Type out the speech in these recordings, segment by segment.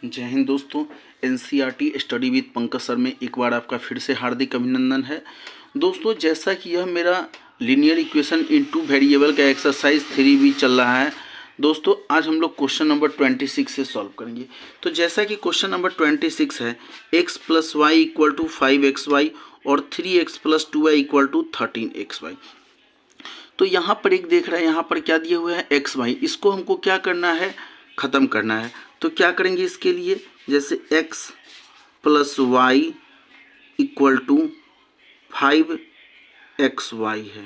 जय हिंद दोस्तों। NCERT study with Pankaj sir में एक बार आपका फिर से हार्दिक अभिनंदन है। दोस्तों जैसा कि यह मेरा linear equation in two variable का एक्सरसाइज 3B चल रहा है। दोस्तों आज हम लोग क्वेश्चन नंबर 26 से सॉल्व करेंगे। तो जैसा कि क्वेश्चन नंबर 26 है x + y = 5xy और 3x + 2y = 13xy। तो यहाँ पर एक देख रहा है, यहाँ पर क्या दिए हुए हैं xy, इसको हमको क्या करना है, ख़त्म करना है। तो क्या करेंगे इसके लिए, जैसे x + y = 5xy है,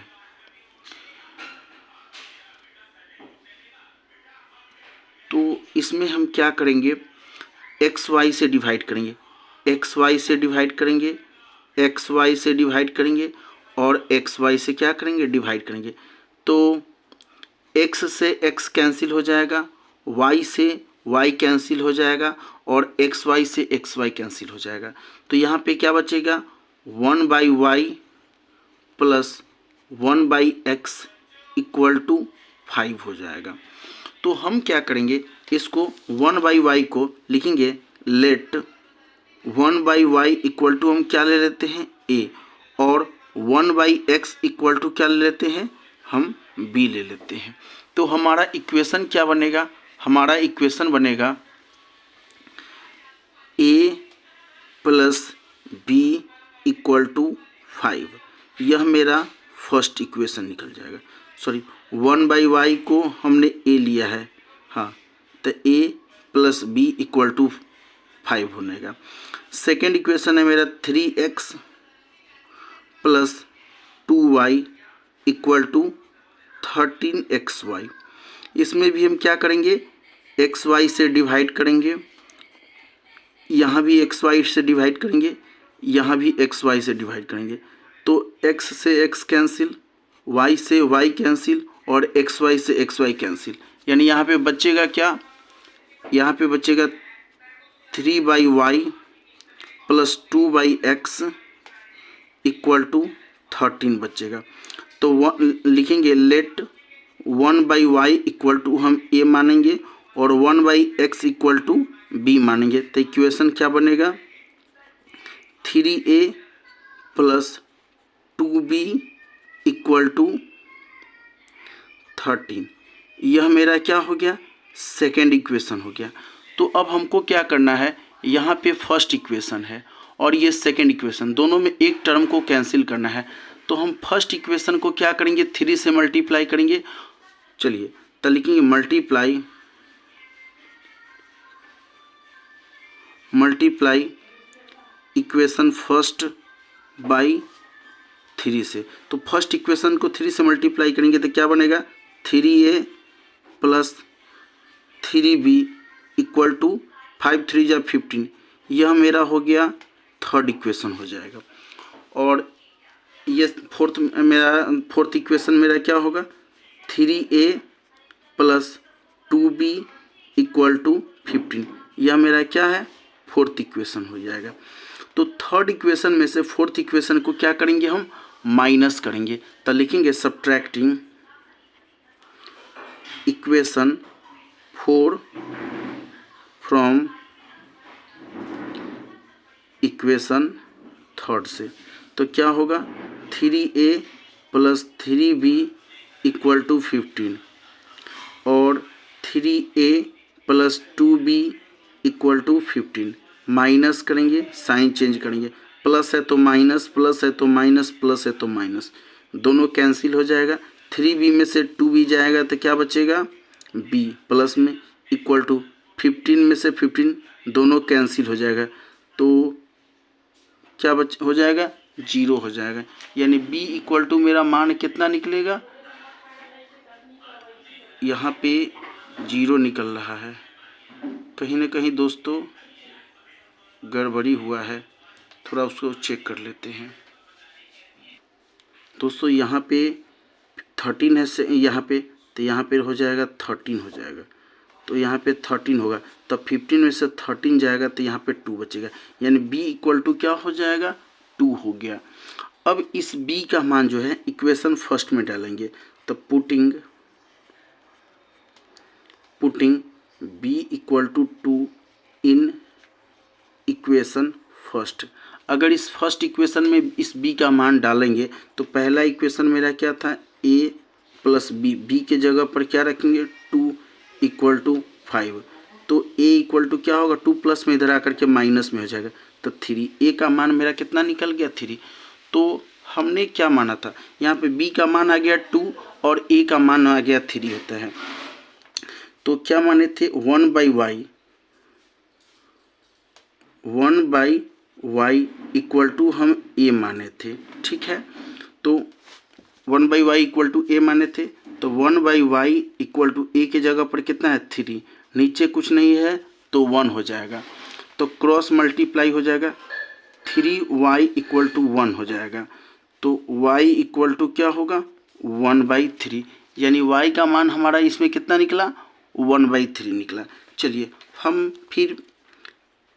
तो इसमें हम क्या करेंगे, xy से डिवाइड करेंगे, xy से डिवाइड करेंगे, xy से डिवाइड करेंगे और xy से क्या करेंगे, डिवाइड करेंगे। तो x से x कैंसिल हो जाएगा, y से y कैंसिल हो जाएगा और xy से xy कैंसिल हो जाएगा। तो यहाँ पे क्या बचेगा, 1/y + 1/x = 5 हो जाएगा। तो हम क्या करेंगे, इसको 1/y को लिखेंगे, लेट 1/y = हम क्या ले लेते हैं a, और 1/x = क्या ले लेते हैं, हम b ले लेते हैं। तो हमारा इक्वेशन क्या बनेगा, हमारा इक्वेशन बनेगा a + b = 5। यह मेरा फर्स्ट इक्वेशन निकल जाएगा। सॉरी, 1/y को हमने a लिया है, हाँ, तो a + b = 5 बनेगा। सेकेंड इक्वेशन है मेरा 3x + 2y = 13xy। इसमें भी हम क्या करेंगे, xy से डिवाइड करेंगे, यहाँ भी xy से डिवाइड करेंगे, यहाँ भी xy से डिवाइड करेंगे। तो x से x कैंसिल, y से y कैंसिल और xy से xy कैंसिल, यानी यहाँ पे बचेगा क्या, यहाँ पे बचेगा 3/y + 2/x = 13 बचेगा। तो लिखेंगे, लेट 1/y = हम a मानेंगे और 1/x = b मानेंगे। तो इक्वेशन क्या बनेगा, 3a + 2b = 13। यह मेरा क्या हो गया, सेकेंड इक्वेशन हो गया। तो अब हमको क्या करना है, यहाँ पे फर्स्ट इक्वेशन है और ये सेकेंड इक्वेशन, दोनों में एक टर्म को कैंसिल करना है। तो हम फर्स्ट इक्वेशन को क्या करेंगे, 3 से मल्टीप्लाई करेंगे। चलिए तो लिखेंगे, मल्टीप्लाई इक्वेशन फर्स्ट बाई 3 से। तो फर्स्ट इक्वेशन को 3 से मल्टीप्लाई करेंगे तो क्या बनेगा, 3a + 3b = 5 3 = 15। यह मेरा हो गया थर्ड इक्वेशन हो जाएगा। और ये फोर्थ इक्वेशन मेरा क्या होगा, 3a + 2b = 15। यह मेरा क्या है, फोर्थ इक्वेशन हो जाएगा। तो थर्ड इक्वेशन में से फोर्थ इक्वेशन को क्या करेंगे, हम माइनस करेंगे। तो लिखेंगे, subtracting equation 4 from equation third से। तो क्या होगा, 3a + 3b = 15 और 3a + 2b = 15। माइनस करेंगे, साइन चेंज करेंगे, प्लस है तो माइनस, प्लस है तो माइनस, प्लस है तो माइनस, दोनों कैंसिल हो जाएगा। 3b में से 2b जाएगा तो क्या बचेगा, b प्लस में = 15 में से 15, दोनों कैंसिल हो जाएगा। तो क्या हो जाएगा, 0 हो जाएगा। यानी b = मेरा मान कितना निकलेगा, यहाँ पे 0 निकल रहा है। कहीं ना कहीं दोस्तों गड़बड़ी हुआ है, थोड़ा उसको चेक कर लेते हैं। दोस्तों यहाँ पे 13 है से यहाँ पे, तो यहाँ पे हो जाएगा 13 हो जाएगा। तो यहाँ पे 13 होगा, तब 15 में से 13 जाएगा तो यहाँ पे 2 बचेगा, यानी b = क्या हो जाएगा, 2 हो गया। अब इस b का मान जो है इक्वेशन फर्स्ट में डालेंगे। तो पुटिंग b = 2 इन इक्वेशन फर्स्ट। अगर इस फर्स्ट इक्वेशन में इस b का मान डालेंगे तो पहला इक्वेशन मेरा क्या था, a प्लस b के जगह पर क्या रखेंगे 2 इक्वल टू 5, तो a इक्वल टू क्या होगा 2 प्लस में इधर आकर के माइनस में हो जाएगा, तो 3, a का मान मेरा कितना निकल गया 3। तो हमने क्या माना था, यहाँ पे b का मान आ गया 2 और a का मान आ गया 3 होता है। तो क्या माने थे 1/y इक्वल टू हम a माने थे, ठीक है। तो 1/y इक्वल टू a माने थे, तो 1/y इक्वल टू a के जगह पर कितना है 3, नीचे कुछ नहीं है तो 1 हो जाएगा, तो क्रॉस मल्टीप्लाई हो जाएगा, 3y इक्वल टू 1 हो जाएगा, तो y इक्वल टू क्या होगा 1/3, यानी y का मान हमारा इसमें कितना निकला 1/3 निकला। चलिए हम फिर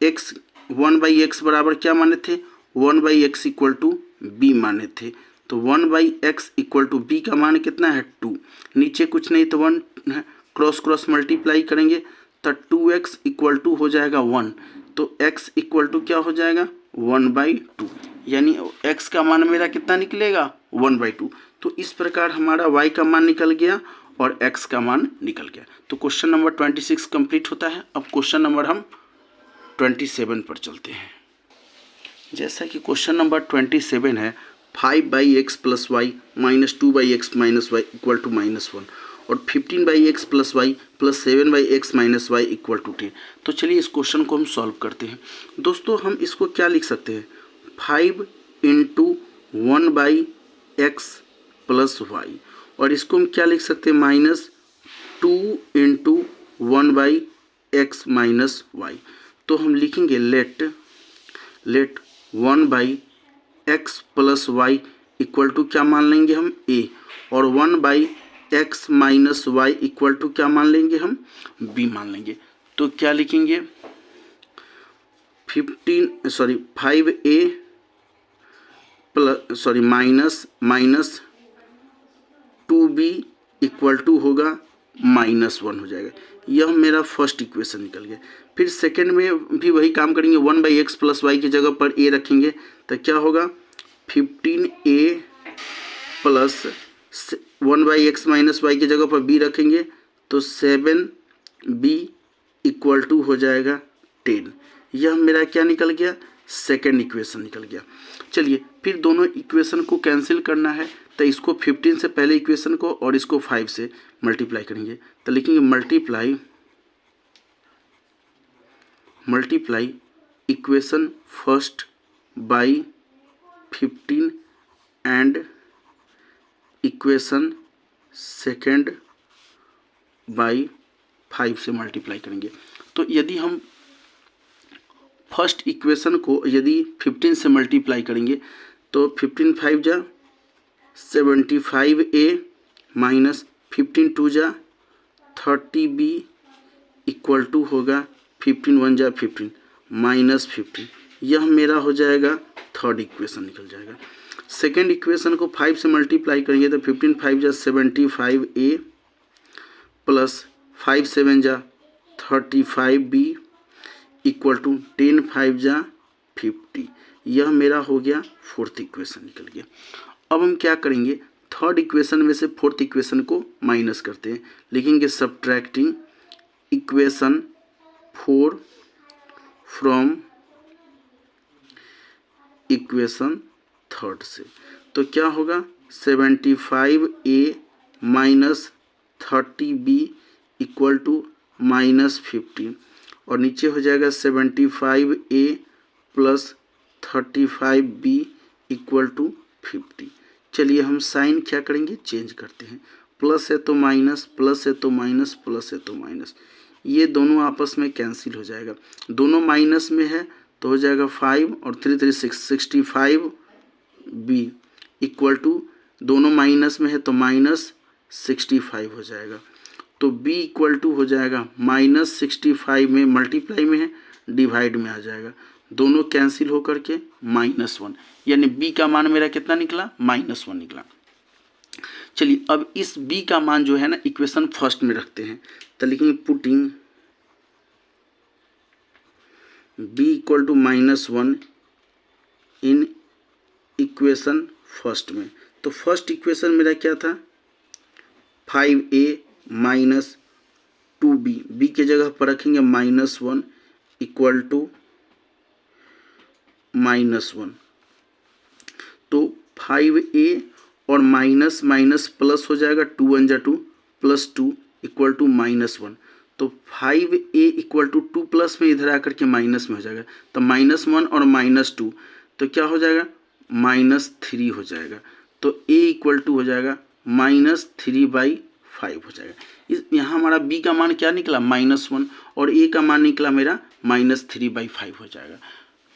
x 1/x बराबर क्या माने थे 1/x इक्वल टू b माने थे, तो 1/x इक्वल टू b का मान कितना है 2, नीचे कुछ नहीं तो 1 है, क्रॉस मल्टीप्लाई करेंगे तो 2x इक्वल टू हो जाएगा 1, तो x इक्वल टू क्या हो जाएगा 1/2, यानी x का मान मेरा कितना निकलेगा 1/2। तो इस प्रकार हमारा y का मान निकल गया और x का मान निकल गया। तो क्वेश्चन नंबर 26 कंप्लीट होता है। अब क्वेश्चन नंबर हम 27 पर चलते हैं। जैसा कि क्वेश्चन नंबर 27 है 5/x plus y minus 2/x minus y equal to -1 और 15/x plus y plus 7/x minus y equal to 10। तो चलिए इस क्वेश्चन को हम सॉल्व करते हैं। दोस्तों हम इसको क्या लिख सकते हैं 5 × 1/x प्लस वाई, और इसको हम क्या लिख सकते हैं -2 × 1/x माइनस वाई। तो हम लिखेंगे let 1/x plus y equal to क्या मान लेंगे हम a, और 1/x minus y equal to क्या मान लेंगे हम b मान लेंगे। तो क्या लिखेंगे 5a plus minus 2b equal to होगा -1 हो जाएगा। यह मेरा फर्स्ट इक्वेशन निकल गया। फिर सेकंड में भी वही काम करेंगे, 1/x प्लस वाई की जगह पर a रखेंगे तो क्या होगा 15a plus 1/x minus Y की जगह पर b रखेंगे तो 7b इक्वल टू हो जाएगा 10। यह मेरा क्या निकल गया सेकंड इक्वेशन निकल गया। चलिए फिर दोनों इक्वेशन को कैंसिल करना है, तो इसको 15 से पहले इक्वेशन को और इसको 5 से मल्टीप्लाई करेंगे, तो लिखेंगे multiply equation first by 15 and equation second by 5 से मल्टीप्लाई करेंगे। तो यदि हम फर्स्ट इक्वेशन को यदि 15 से मल्टीप्लाई करेंगे तो 15 5 जा 75a माइनस 15 2 जा 30b इक्वल टू होगा 15 1 जा 15 माइनस 15। यह मेरा हो जाएगा थर्ड इक्वेशन निकल जाएगा। सेकेंड इक्वेशन को 5 से मल्टीप्लाई करेंगे तो 15 5 जा 75a प्लस 5 7 जा 35b इक्वल टू 10 5 जा 50। यह मेरा हो गया फोर्थ इक्वेशन निकल गया। अब हम क्या करेंगे थर्ड इक्वेशन में से फोर्थ इक्वेशन को माइनस करते हैं, लिखेंगे subtracting equation 4 from equation third से। तो क्या होगा 75a minus 30b equal to -15, और नीचे हो जाएगा 75a plus 35b equal to 50। चलिए हम साइन क्या करेंगे चेंज करते हैं, प्लस है तो माइनस, प्लस है तो माइनस, प्लस है तो माइनस, ये दोनों आपस में कैंसिल हो जाएगा। दोनों माइनस में है तो हो जाएगा 5 और 3 3 65b इक्वल टू, दोनों माइनस में है तो -65 हो जाएगा। तो b इक्वल टू हो जाएगा -65 में मल्टीप्लाई में है डिवाइड में आ जाएगा, दोनों कैंसिल होकर के -1, यानी b का मान मेरा कितना निकला -1 निकला। चलिए अब इस b का मान जो है ना इक्वेशन फर्स्ट में रखते हैं, तो लिखेंगे putting b equal to -1 in equation first में। तो फर्स्ट इक्वेशन मेरा क्या था, 5a माइनस 2b, b के जगह पर रखेंगे -1 इक्वल टू -1। तो 5a और माइनस माइनस प्लस हो जाएगा, 2 1 जा 2 प्लस 2 इक्वल टू -1। तो 5a इक्वल टू 2 प्लस में इधर आकर के माइनस में हो जाएगा, तो -1 और -2 तो क्या हो जाएगा, -3 हो जाएगा। तो a इक्वल टू हो जाएगा -3/5 हो जाएगा। इस यहाँ हमारा b का मान क्या निकला, -1, और a का मान निकला मेरा -3/5 हो जाएगा,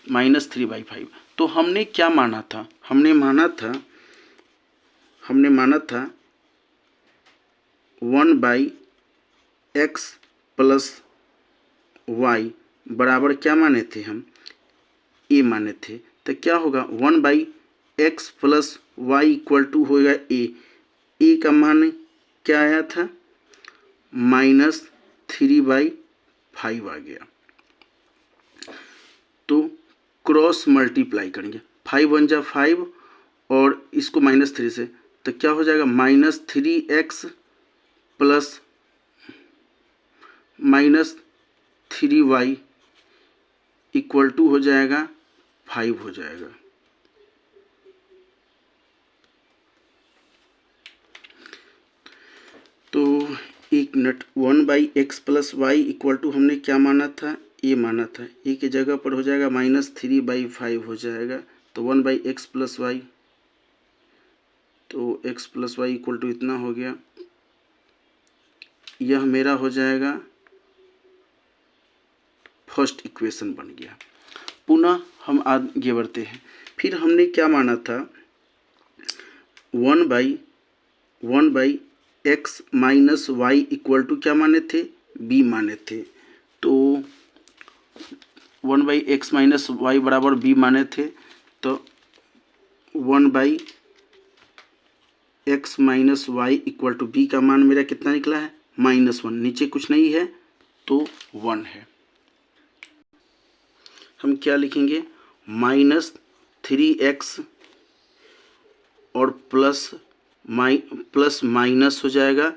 -3/5। तो हमने क्या माना था, हमने माना था 1/x प्लस y बराबर क्या माने थे हम, a माने थे। तो क्या होगा, 1/x plus y equal to होगा a का मान क्या आया था, -3/5 आ गया। तो क्रॉस मल्टीप्लाई करेंगे, 5 1 जा 5 और इसको -3 से, तो क्या हो जाएगा, -3x plus -3y equal to हो जाएगा 5 हो जाएगा। तो एक minute, 1/x plus y equal to हमने क्या माना था, ए माना था, ए की जगह पर हो जाएगा -3/5 हो जाएगा। तो 1/x प्लस वाई, तो x plus y equal to इतना हो गया, यह मेरा हो जाएगा फर्स्ट इक्वेशन बन गया। पुनः हम आगे बढ़ते हैं। फिर हमने क्या माना था, 1/x minus y equal to क्या माने थे, b माने थे। तो 1/x माइनस वाई बराबर b माने थे। तो 1/x minus y equal to b का मान मेरा कितना निकला है, -1। नीचे कुछ नहीं है तो 1 है। हम क्या लिखेंगे, -3x और प्लस माइनस हो जाएगा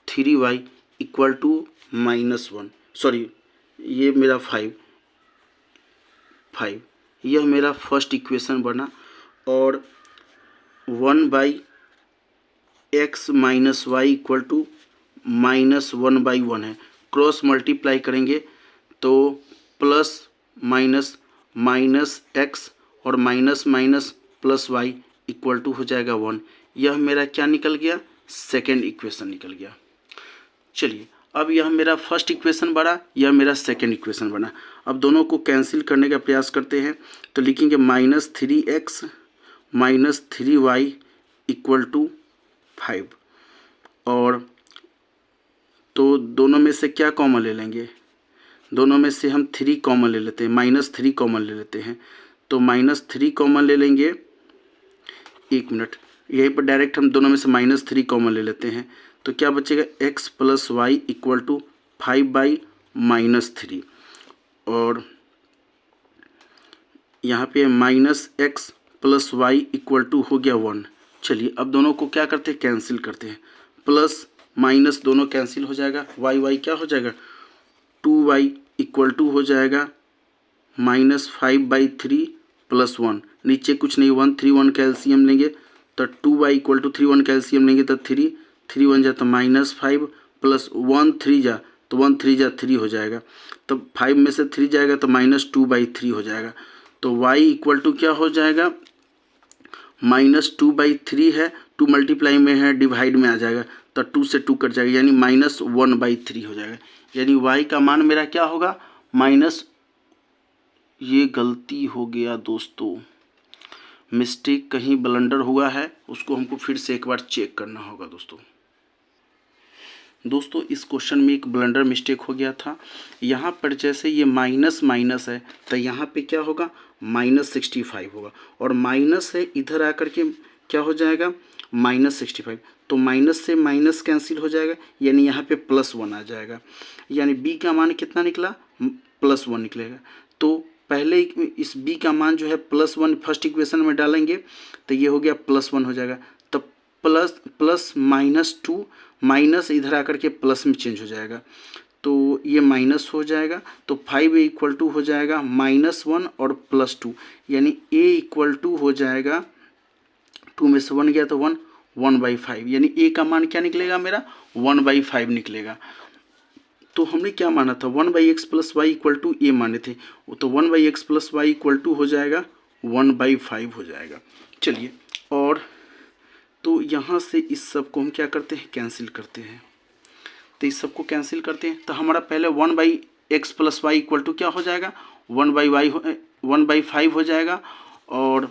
3y इक्वल टू -1, सॉरी ये मेरा 5, यह मेरा फर्स्ट इक्वेशन बना। और 1/x minus y equal to -1/1 है, क्रॉस मल्टीप्लाई करेंगे तो प्लस माइनस -x और minus minus plus y equal to हो जाएगा 1। यह मेरा क्या निकल गया, सेकेंड इक्वेशन निकल गया। चलिए अब यह मेरा फर्स्ट इक्वेशन बना, यह मेरा सेकेंड इक्वेशन बना। अब दोनों को कैंसिल करने का प्रयास करते हैं। तो लिखेंगे -3x minus 3y equal to 5। और तो दोनों में से क्या कॉमन ले लेंगे, दोनों में से हम 3 कॉमन ले लेते हैं, -3 कॉमन ले लेते हैं। तो -3 कॉमन ले लेंगे, एक मिनट, यहीं पर डायरेक्ट हम दोनों में से -3 कॉमन ले लेते हैं। तो क्या बचेगा, x plus y equal to 5/-3 और यहाँ पे -x plus y equal to हो गया 1। चलिए अब दोनों को क्या करते हैं, कैंसिल करते हैं। प्लस माइनस दोनों कैंसिल हो जाएगा, y क्या हो जाएगा, 2y इक्वल टू हो जाएगा -5/3 प्लस 1। नीचे कुछ नहीं, 1 3 1 कैल्शियम लेंगे तो 2y इक्वल टू 3 1 कैल्शियम लेंगे तो 3 3 1 जा तो -5 प्लस 1 3 जा तो 1 3 जा 3 हो जाएगा। तो 5 में से 3 जाएगा तो -2/3 हो जाएगा। तो y इक्वल टू क्या हो जाएगा, -2/3 है, 2 मल्टीप्लाई में है, डिवाइड में आ जाएगा तो 2 से 2 कट जाएगा, यानी -1/3 हो जाएगा। यानी y का मान मेरा क्या होगा, ये गलती हो गया दोस्तों, मिस्टेक कहीं ब्लंडर हुआ है, उसको हमको फिर से एक बार चेक करना होगा दोस्तों इस क्वेश्चन में एक ब्लंडर मिस्टेक हो गया था। यहाँ पर जैसे ये माइनस माइनस है तो यहाँ पे क्या होगा, -65 होगा, और माइनस है इधर आकर के क्या हो जाएगा, -65। तो माइनस से माइनस कैंसिल हो जाएगा, यानी यहाँ पे +1 आ जाएगा। यानी b का मान कितना निकला, +1 निकलेगा। तो पहले इस b का मान जो है +1 फर्स्ट इक्वेशन में डालेंगे तो ये हो गया +1 हो जाएगा। तो प्लस -2 माइनस इधर आकर के प्लस में चेंज हो जाएगा, तो ये माइनस हो जाएगा। तो 5a इक्वल टू हो जाएगा -1 और +2, यानी a इक्वल टू हो जाएगा 2 में से 1 गया तो 1/5, यानी a का मान क्या निकलेगा मेरा 1/5 निकलेगा। तो हमने क्या माना था 1/x + y equal to a माने थे, तो 1/x + y इक्वल टू हो जाएगा 1/5 हो जाएगा। चलिए, और तो यहाँ से इस सब को हम क्या करते हैं, कैंसिल करते हैं। तो इस सब को कैंसिल करते हैं तो हमारा पहले 1/x + y इक्वल टू क्या हो जाएगा 1/5 हो जाएगा, और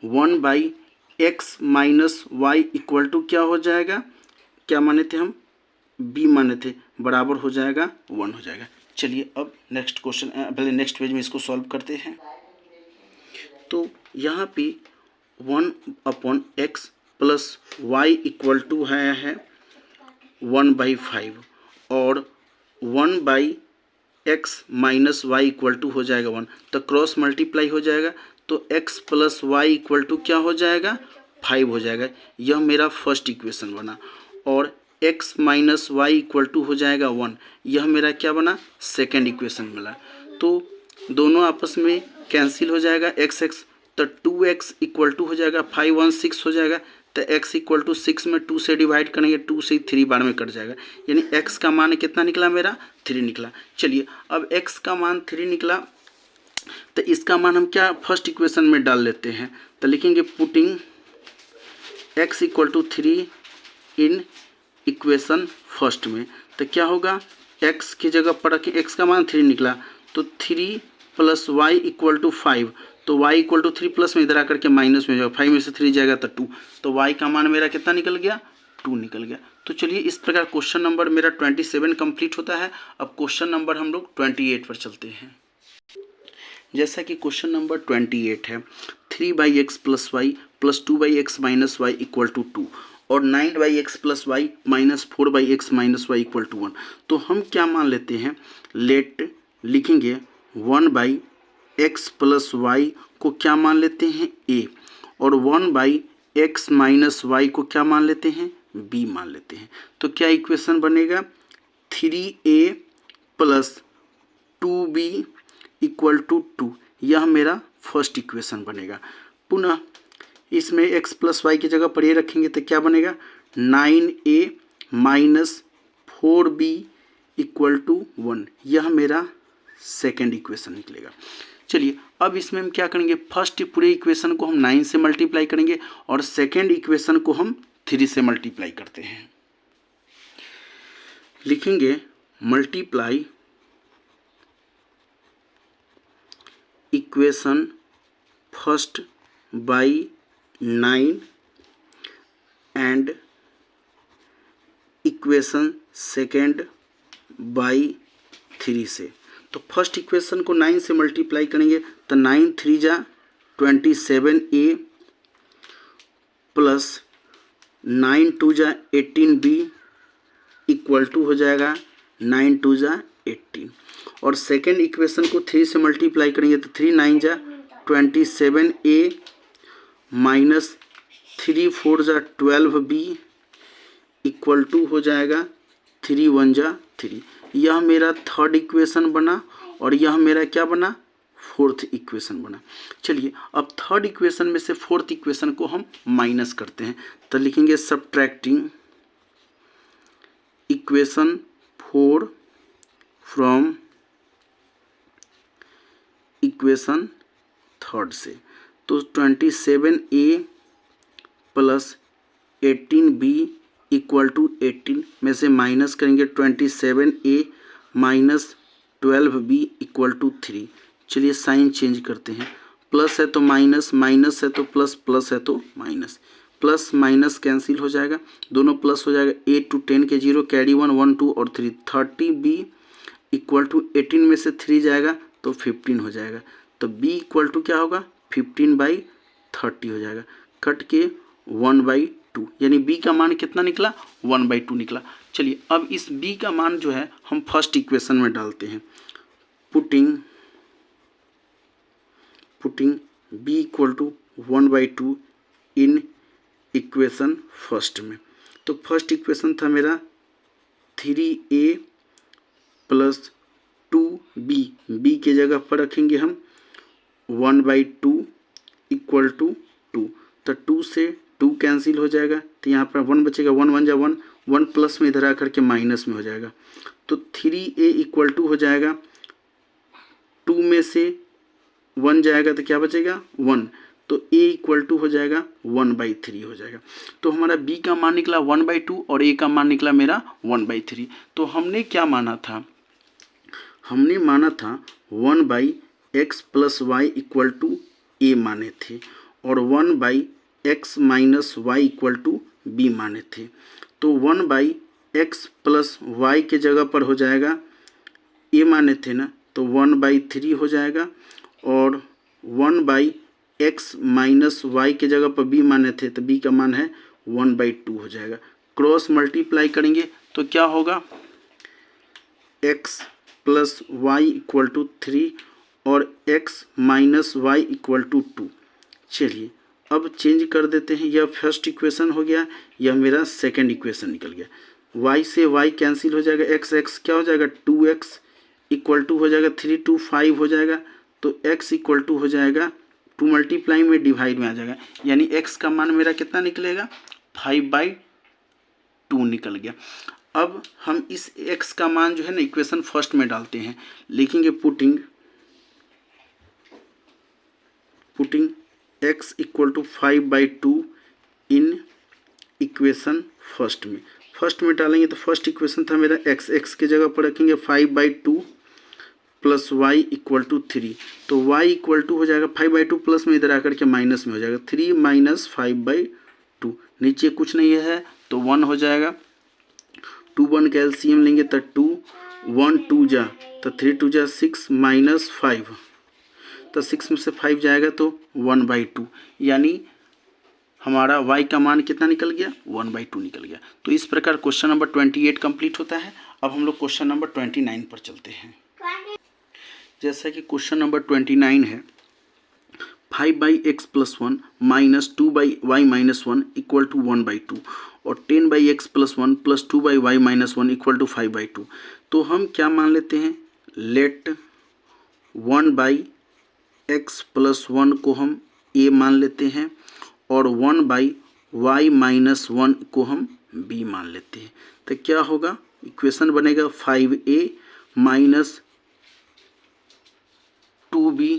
1/x - y इक्वल टू क्या हो जाएगा, क्या माने थे हम b माने थे, बराबर हो जाएगा 1 हो जाएगा। चलिए अब नेक्स्ट क्वेश्चन, पहले नेक्स्ट पेज में इसको सॉल्व करते हैं। तो यहाँ पे 1/x + y इक्वल टू है 1/5 और 1/x - y इक्वल टू हो जाएगा 1, तो क्रॉस मल्टीप्लाई हो जाएगा, तो x + y इक्वल टू क्या हो जाएगा 5 हो जाएगा। यह मेरा फर्स्ट इक्वेशन बना। और x - y इक्वल टू हो जाएगा 1, यह मेरा क्या बना सेकेंड इक्वेशन मिला। तो दोनों आपस में कैंसिल हो जाएगा x, तो 2x इक्वल टू हो जाएगा 5 1 6 हो जाएगा। तो x इक्वल टू 6 में 2 से डिवाइड करेंगे, 2 से 3 बार में कट जाएगा, यानी x का मान कितना निकला मेरा 3 निकला। चलिए, अब x का मान 3 निकला तो इसका मान हम क्या फर्स्ट इक्वेशन में डाल लेते हैं। तो लिखेंगे putting x equal to 3 in equation first में, तो क्या होगा x की जगह पर रखें, x का मान 3 निकला, तो 3 + y इक्वल टू 5, तो y इक्वल टू 3 प्लस में इधर आकर के माइनस में जाएगा, 5 में से 3 जाएगा तो 2, तो y का मान मेरा कितना निकल गया 2 निकल गया। तो चलिए, इस प्रकार क्वेश्चन नंबर मेरा 27 कंप्लीट होता है। अब क्वेश्चन नंबर हम लोग 28 पर चलते हैं। जैसा कि क्वेश्चन नंबर 28 है 3/x + y + 2/x - y equal to 2 और 9/x + y - 4/x - y equal to 1। तो हम क्या मान लेते हैं, लेट लिखेंगे 1/x + y को क्या मान लेते हैं a, और 1/x - y को क्या मान लेते हैं b मान लेते हैं। तो क्या इक्वेशन बनेगा 3a + 2b इक्वल टू 2, यह मेरा फर्स्ट इक्वेशन बनेगा। पुनः इसमें x + y की जगह पर ये रखेंगे तो क्या बनेगा 9a - 4b इक्वल टू 1, यह मेरा सेकेंड इक्वेशन निकलेगा। चलिए, अब इसमें हम क्या करेंगे, फर्स्ट पूरे इक्वेशन को हम 9 से मल्टीप्लाई करेंगे और सेकेंड इक्वेशन को हम 3 से मल्टीप्लाई करते हैं। लिखेंगे multiply equation first by 9 and equation second by 3 से। तो फर्स्ट इक्वेशन को 9 से मल्टीप्लाई करेंगे तो 9 3 जा 27a प्लस 9 2 जा 18b इक्वल टू हो जाएगा 9 2 जा 18। और सेकेंड इक्वेशन को 3 से मल्टीप्लाई करेंगे तो 3 9 जा 27a माइनस 3 4 जा 12b इक्वल टू हो जाएगा 3 1 जा 3। यह मेरा थर्ड इक्वेशन बना और यह मेरा क्या बना फोर्थ इक्वेशन बना। चलिए, अब थर्ड इक्वेशन में से फोर्थ इक्वेशन को हम माइनस करते हैं तो लिखेंगे subtracting equation 4 from equation third से। तो 27a plus 18b equal to 18 में से माइनस करेंगे 27a minus 12b equal to 3। चलिए, साइन चेंज करते हैं, प्लस है तो माइनस, माइनस है तो प्लस, प्लस है तो माइनस, प्लस माइनस कैंसिल हो जाएगा, दोनों प्लस हो जाएगा। 8 to 10 के 0 कैरी 1 1 2 और 3 30b इक्वल टू 18 में से 3 जाएगा तो 15 हो जाएगा। तो b इक्वल टू क्या होगा 15/30 हो जाएगा, कट के 1/2, यानी b का मान कितना निकला 1/2 निकला। चलिए, अब इस b का मान जो है हम फर्स्ट इक्वेशन में डालते हैं। Putting b equal to 1/2 in equation first में। तो फर्स्ट इक्वेशन था मेरा 3a प्लस 2b, b के जगह पर रखेंगे हम 1/2 इक्वल टू 2। तो 2 से 2 कैंसिल हो जाएगा, तो यहाँ पर 1 बचेगा, 1 1 जा 1, 1 प्लस में इधर आकर के माइनस में हो जाएगा। तो 3a इक्वल टू हो जाएगा, 2 में से 1 जाएगा तो क्या बचेगा 1, तो a इक्वल टू हो जाएगा 1/3 हो जाएगा। तो हमारा b का मान निकला 1/2 और a का मान निकला मेरा 1/3। तो हमने क्या माना था, हमने माना था 1/x plus y equal to a माने थे और 1/x minus y equal to b माने थे। तो 1/x प्लस वाई के जगह पर हो जाएगा a माने थे ना, तो 1/3 हो जाएगा और 1/x माइनस वाई के जगह पर b माने थे, तो b का मान है 1/2 हो जाएगा। क्रॉस मल्टीप्लाई करेंगे तो क्या होगा, x plus y equal to 3 और x minus y equal to 2। चलिए अब चेंज कर देते हैं, यह फर्स्ट इक्वेशन हो गया, यह मेरा सेकंड इक्वेशन निकल गया। y से y कैंसिल हो जाएगा, x क्या हो जाएगा 2x इक्वल टू हो जाएगा 3 2 5 हो जाएगा। तो x इक्वल टू हो जाएगा 2 मल्टीप्लाई में डिवाइड में आ जाएगा, यानी x का मान मेरा कितना निकलेगा 5/2 निकल गया। अब हम इस x का मान जो है ना इक्वेशन फर्स्ट में डालते हैं, लिखेंगे putting x equal to 5/2 in equation first में डालेंगे। तो फर्स्ट इक्वेशन था मेरा x के जगह पर रखेंगे 5/2 प्लस वाई इक्वल टू 3। तो y इक्वल टू हो जाएगा 5/2 प्लस में इधर आकर के माइनस में हो जाएगा 3 माइनस 5/2, नीचे कुछ नहीं है तो 1 हो जाएगा। 2 1 का एलसीएम लेंगे तो 2 1 2 जा तो 3 2 जा 6 माइनस 5, तो 6 में से 5 जाएगा तो 1/2, यानी हमारा y का मान कितना निकल गया 1/2 निकल गया। तो इस प्रकार क्वेश्चन नंबर 28 कंप्लीट होता है। अब हम लोग क्वेश्चन नंबर 29 पर चलते हैं। जैसा कि क्वेश्चन नंबर 29 है 5/x plus 1 minus 2/y minus 1 equal to 1/2 और 10/x plus 1 plus 2/y minus 1 equal to 5/2। तो हम क्या मान लेते हैं, लेट 1/x प्लस 1 को हम a मान लेते हैं और 1/y माइनस 1 को हम b मान लेते हैं। तो क्या होगा, इक्वेशन बनेगा 5a minus 2b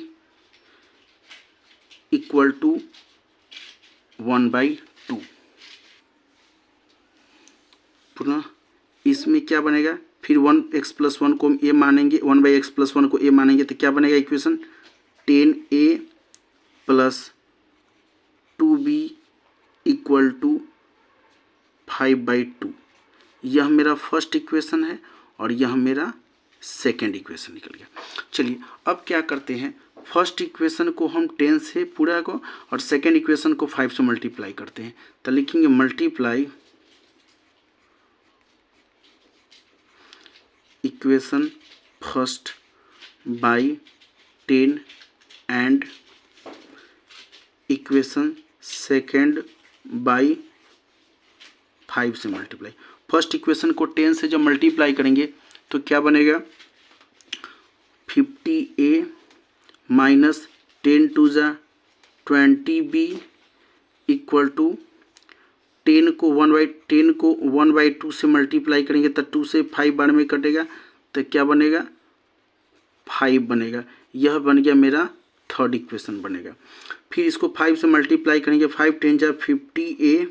equal to 1/2। पुनः इसमें क्या बनेगा, फिर 1x प्लस 1 को हम a मानेंगे, 1/x प्लस 1 को a मानेंगे तो क्या बनेगा equation 10a plus 2b equal to 5/2। यह मेरा फर्स्ट इक्वेशन है और यह मेरा सेकेंड इक्वेशन निकल गया। चलिए अब क्या करते हैं, फर्स्ट इक्वेशन को हम 10 से पूरा को और सेकेंड इक्वेशन को 5 से मल्टीप्लाई करते हैं। तो लिखेंगे multiply equation first by 10 and equation second by 5 से मल्टीप्लाई। फर्स्ट इक्वेशन को 10 से जब मल्टीप्लाई करेंगे तो क्या बनेगा 50a माइनस 10 2 जा 20b इक्वल टू 10 को 1/2 से मल्टीप्लाई करेंगे तो 2 से 5 बार में कटेगा तो क्या बनेगा 5 बनेगा। यह बन गया मेरा थर्ड इक्वेशन बनेगा। फिर इसको 5 से मल्टीप्लाई करेंगे, 5 10 जा 50a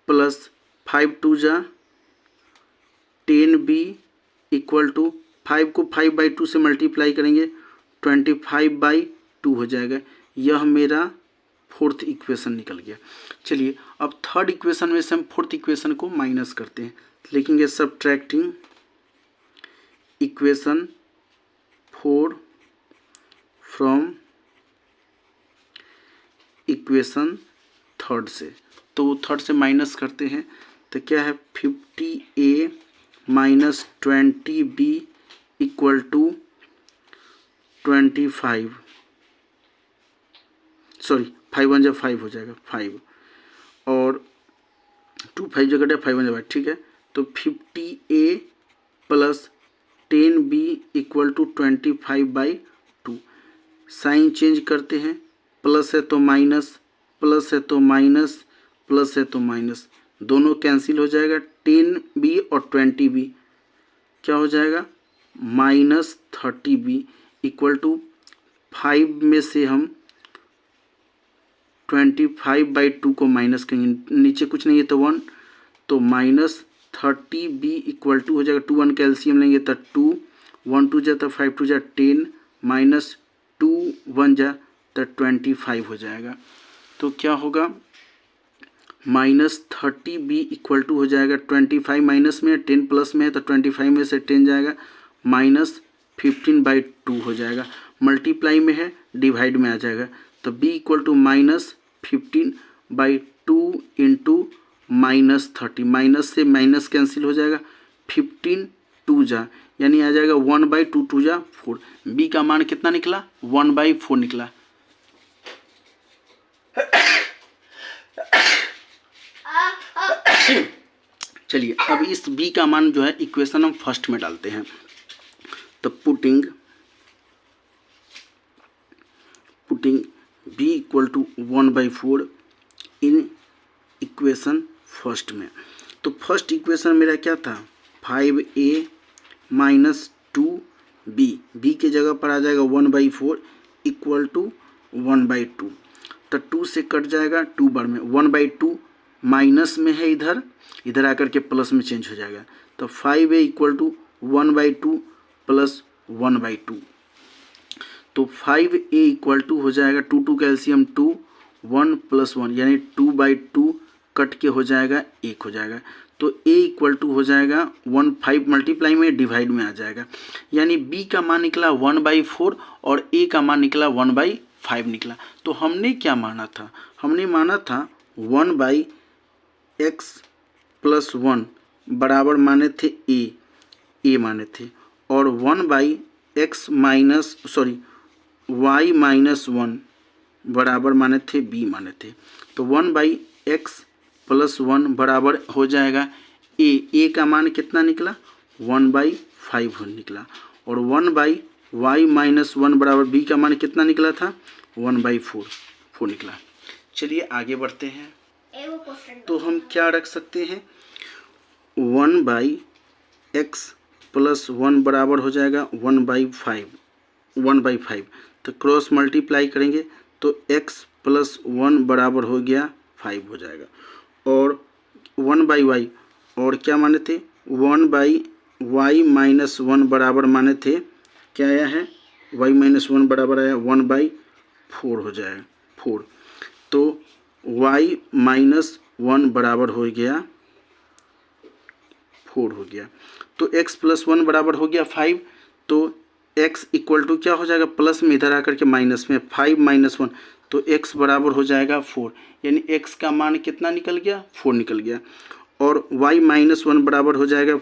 प्लस 5 2 जा 10b इक्वल टू 5 को 5/2 से मल्टीप्लाई करेंगे 25/2 हो जाएगा। यह मेरा फोर्थ इक्वेशन निकल गया। चलिए अब थर्ड इक्वेशन में से हम फोर्थ इक्वेशन को माइनस करते हैं, लिखेंगे subtracting equation 4 from equation third से। तो थर्ड से माइनस करते हैं तो क्या है 50a minus 20b equal to 25, sorry 5 1 जा 5 हो जाएगा 5, और 2 5 जगह कटे 5 1 जा 5, ठीक है। तो 50A plus 10B equal to 25/2। Sign change करते हैं, प्लस है तो माइनस, प्लस है तो माइनस, प्लस है तो माइनस, दोनों कैंसिल हो जाएगा। 10B और 20B क्या हो जाएगा, -30B इक्वल टू 5 में से हम 25/2 को माइनस करेंगे, नीचे कुछ नहीं है तो 1, तो -30B इक्वल टू हो जाएगा 2 1 कैल्शियम लेंगे तो 2 1 2 जा तो 5 2 जा 10 माइनस 2 1 जा तो 25 हो जाएगा। तो क्या होगा, -30B इक्वल टू हो जाएगा 25 माइनस में 10 प्लस में है तो 25 में से 10 जाएगा -15/2 हो जाएगा। मल्टीप्लाई में है डिवाइड में आ जाएगा, तो B equal to -15/2 into -30, minus से माइनस कैंसिल हो जाएगा, 15 2 जा यानी आ जाएगा 1/2 2 जा 4। B का मान कितना निकला, 1/4 निकला। चलिए अब इस B का मान जो है इक्वेशन हम फर्स्ट में डालते हैं, तो putting B equal to 1/4 in equation first में। तो फर्स्ट इक्वेशन मेरा क्या था, 5A माइनस 2B, B के जगह पर आ जाएगा 1/4 इक्वल टू 1/2, तो 2 से कट जाएगा 2 बार में, 1/2 माइनस में है, इधर आकर के प्लस में चेंज हो जाएगा, तो 5A इक्वल टू 1/2 प्लस 1/2, तो 5A इक्वल टू हो जाएगा 2 2 कैल्शियम 2 1 प्लस 1 यानी 2/2 कट के हो जाएगा 1 हो जाएगा, तो A इक्वल टू हो जाएगा 1 5 मल्टीप्लाई में डिवाइड में आ जाएगा, यानी B का मान निकला 1/4 और A का मान निकला 1/5 निकला। तो हमने क्या माना था, हमने माना था 1/x प्लस 1 बराबर माने थे A माने थे, और 1/x minus sorry y minus 1 बराबर माने थे B माने थे, तो 1/x प्लस 1 बराबर हो जाएगा A का मान कितना निकला 1/5 निकला, और 1/y माइनस 1 बराबर B का मान कितना निकला था 1/4 निकला। चलिए आगे बढ़ते हैं, तो हम क्या रख सकते हैं, 1/x प्लस 1 बराबर हो जाएगा 1/5, तो क्रॉस मल्टीप्लाई करेंगे तो x प्लस 1 बराबर हो गया 5 हो जाएगा, और 1/y और क्या माने थे 1/y माइनस 1 बराबर माने थे, क्या आया है y माइनस 1 बराबर आया 1/4 हो जाएगा 4, तो y माइनस 1 बराबर हो गया 4 हो गया, तो x प्लस 1 बराबर हो गया 5, तो x इक्वल टू क्या हो जाएगा, प्लस में इधर आकर के माइनस में 5 माइनस 1, तो x बराबर हो जाएगा 4, यानी x का मान कितना निकल गया 4 निकल गया, और y माइनस 1 बराबर हो जाएगा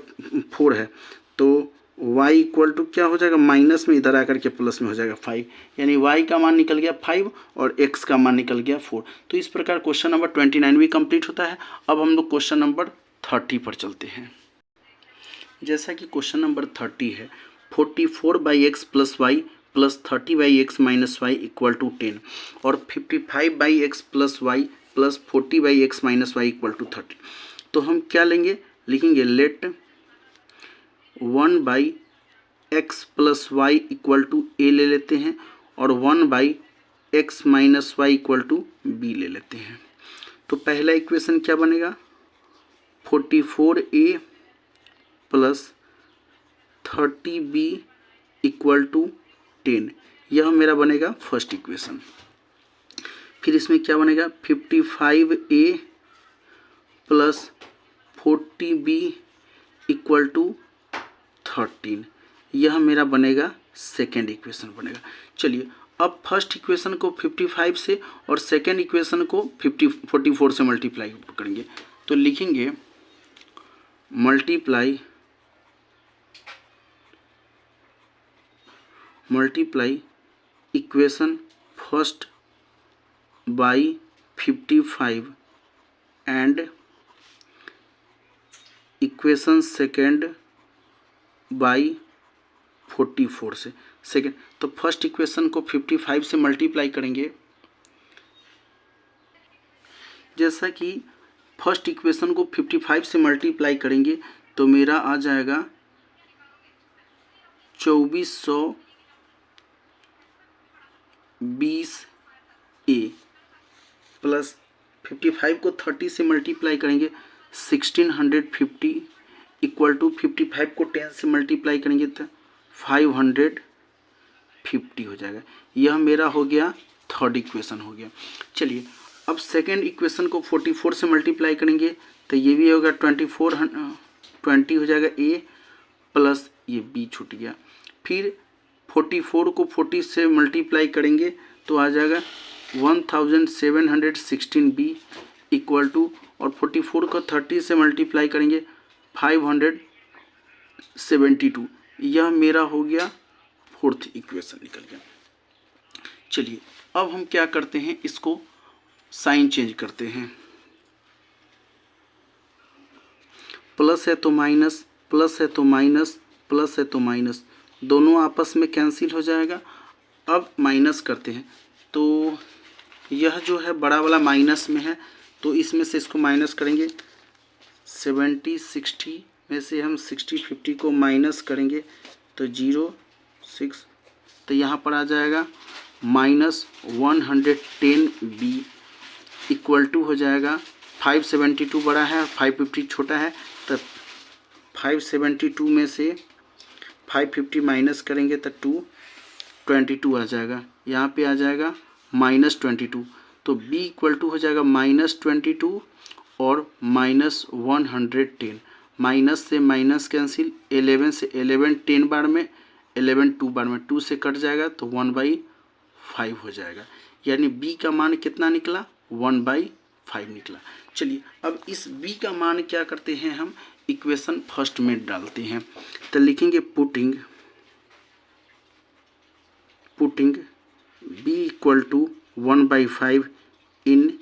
4 है, तो y इक्वल टू क्या हो जाएगा, माइनस में इधर आकर के प्लस में हो जाएगा 5, यानी y का मान निकल गया 5 और x का मान निकल गया 4। तो इस प्रकार क्वेश्चन नंबर 29 भी कंप्लीट होता है। अब हम लोग क्वेश्चन नंबर 30 पर चलते हैं। जैसा कि क्वेश्चन नंबर 30 है, 44/x plus y plus 30/x minus y equal to 10 और 55/x plus y plus 40/x minus y equal to 30। तो हम क्या लेंगे, लिखेंगे let 1/x plus y equal to a ले लेते हैं और 1/x minus y equal to b ले लेते हैं। तो पहला इक्वेशन क्या बनेगा, 44a plus 30b equal to 10, यह मेरा बनेगा फर्स्ट इक्वेशन। फिर इसमें क्या बनेगा, 55a plus 40b equal to 13, यह मेरा बनेगा सेकेंड इक्वेशन बनेगा। चलिए अब फर्स्ट इक्वेशन को 55 से और सेकेंड इक्वेशन को 44 से मल्टीप्लाई करेंगे, तो लिखेंगे multiply equation first by 55 and equation second by 44 से। सेकेंड तो फर्स्ट इक्वेशन को 55 से मल्टीप्लाई करेंगे। जैसा कि फर्स्ट इक्वेशन को 55 से मल्टीप्लाई करेंगे तो मेरा आ जाएगा 2420A प्लस 55 को 30 से मल्टीप्लाई करेंगे 1650 इक्वल टू 55 को 10 से मल्टीप्लाई करेंगे तो 550 हो जाएगा। यह मेरा हो गया थर्ड इक्वेशन हो गया। चलिए अब सेकेंड इक्वेशन को 44 से मल्टीप्लाई करेंगे तो ये भी होगा 20 हो जाएगा A प्लस ये B छूट गया। फिर 44 को 40 से मल्टीप्लाई करेंगे तो आ जाएगा 1716B इक्वल टू, और 44 को 30 से मल्टीप्लाई करेंगे 572। यह मेरा हो गया फोर्थ इक्वेशन निकल गया। चलिए अब हम क्या करते हैं, इसको साइन चेंज करते हैं। प्लस है तो माइनस, प्लस है तो माइनस, प्लस है तो माइनस, दोनों आपस में कैंसिल हो जाएगा। अब माइनस करते हैं तो यह जो है बड़ा वाला माइनस में है तो इसमें से इसको माइनस करेंगे। 70 60 में से हम 60 50 को माइनस करेंगे तो 0 6, तो यहाँ पर आ जाएगा -110B इक्वल टू हो जाएगा 572 बड़ा है 550 छोटा है, तो 572 में से 550 माइनस करेंगे तो 222 आ जाएगा। यहाँ पे आ जाएगा -22, तो B इक्वल टू हो जाएगा -22 और -110। माइनस से माइनस कैंसिल, 11 से 11 10 बार में, 11 2 बार में, 2 से कट जाएगा तो 1/5 हो जाएगा। यानी B का मान कितना निकला, 1/5 निकला। चलिए अब इस B का मान क्या करते हैं, हम इक्वेशन फर्स्ट में डालते हैं। तो लिखेंगे putting B equal to 1/5 in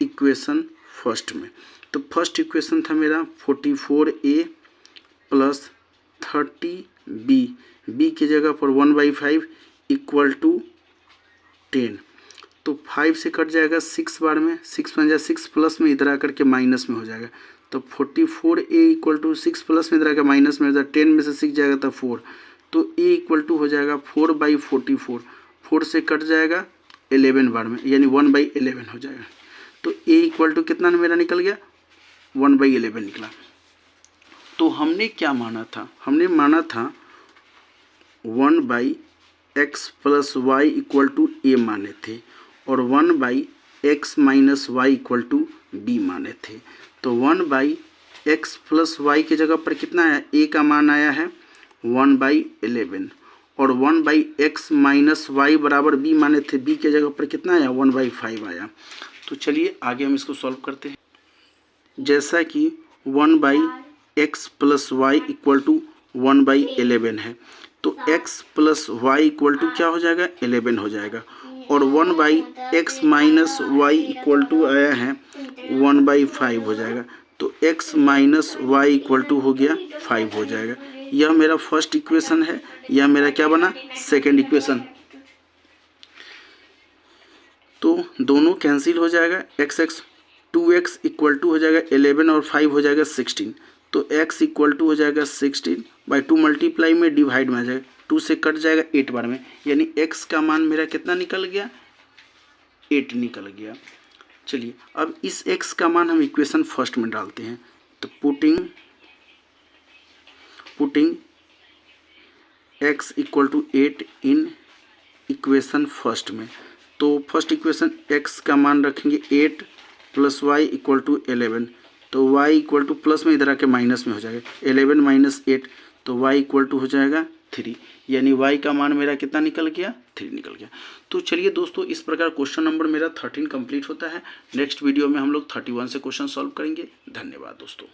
equation first में। तो फर्स्ट इक्वेशन था मेरा 44A प्लस 30B, B की जगह पर 1/5 इक्वल टू 10, तो 5 से कट जाएगा 6 बार में, 6 बन जाए 6 प्लस में इधर आकर के माइनस में हो जाएगा। तो 44A इक्वल टू 6 प्लस में इधर आकर माइनस में हो जाएगा, 10 में से 6 जाएगा तो 4, तो A इक्वल टू हो जाएगा 4/44, 4 से कट जाएगा 11 बार में, यानी 1/11 हो जाएगा। तो A इक्वल टू कितना मेरा निकल गया, 1/11 निकला। तो हमने क्या माना था, हमने माना था 1/x plus y equal to A माने थे और 1/x minus y equal to B माने थे। तो 1/x प्लस वाई की जगह पर कितना आया, A का मान आया है 1/11 और 1/x माइनस वाई बराबर B माने थे, B की जगह पर कितना आया, 1/5 आया। तो चलिए आगे हम इसको सॉल्व करते हैं। जैसा कि 1/x plus y equal to 1/11 है, तो x plus y equal to क्या हो जाएगा, 11 हो जाएगा, और 1/x minus y equal to आया है 1/5 हो जाएगा। तो x minus y equal to हो गया 5 हो जाएगा। यह मेरा फर्स्ट इक्वेशन है, यह मेरा क्या बना, सेकेंड इक्वेशन। तो दोनों कैंसिल हो जाएगा, x 2x इक्वल टू हो जाएगा 11 और 5 हो जाएगा 16, तो x इक्वल टू हो जाएगा 16/2 मल्टीप्लाई में डिवाइड में आ जाएगा, 2 से कट जाएगा 8 बार में, यानी x का मान मेरा कितना निकल गया, 8 निकल गया। चलिए अब इस x का मान हम इक्वेशन फर्स्ट में डालते हैं। तो putting x equal to 8 in equation first में। तो फर्स्ट इक्वेशन x का मान रखेंगे 8 प्लस वाई इक्वल टू 11, तो y इक्वल टू प्लस में इधर आके माइनस में हो जाएगा, 11 माइनस 8, तो y इक्वल टू हो जाएगा 3, यानी y का मान मेरा कितना निकल गया, 3 निकल गया। तो चलिए दोस्तों, इस प्रकार क्वेश्चन नंबर मेरा 13 कंप्लीट होता है। नेक्स्ट वीडियो में हम लोग 31 से क्वेश्चन सॉल्व करेंगे। धन्यवाद दोस्तों।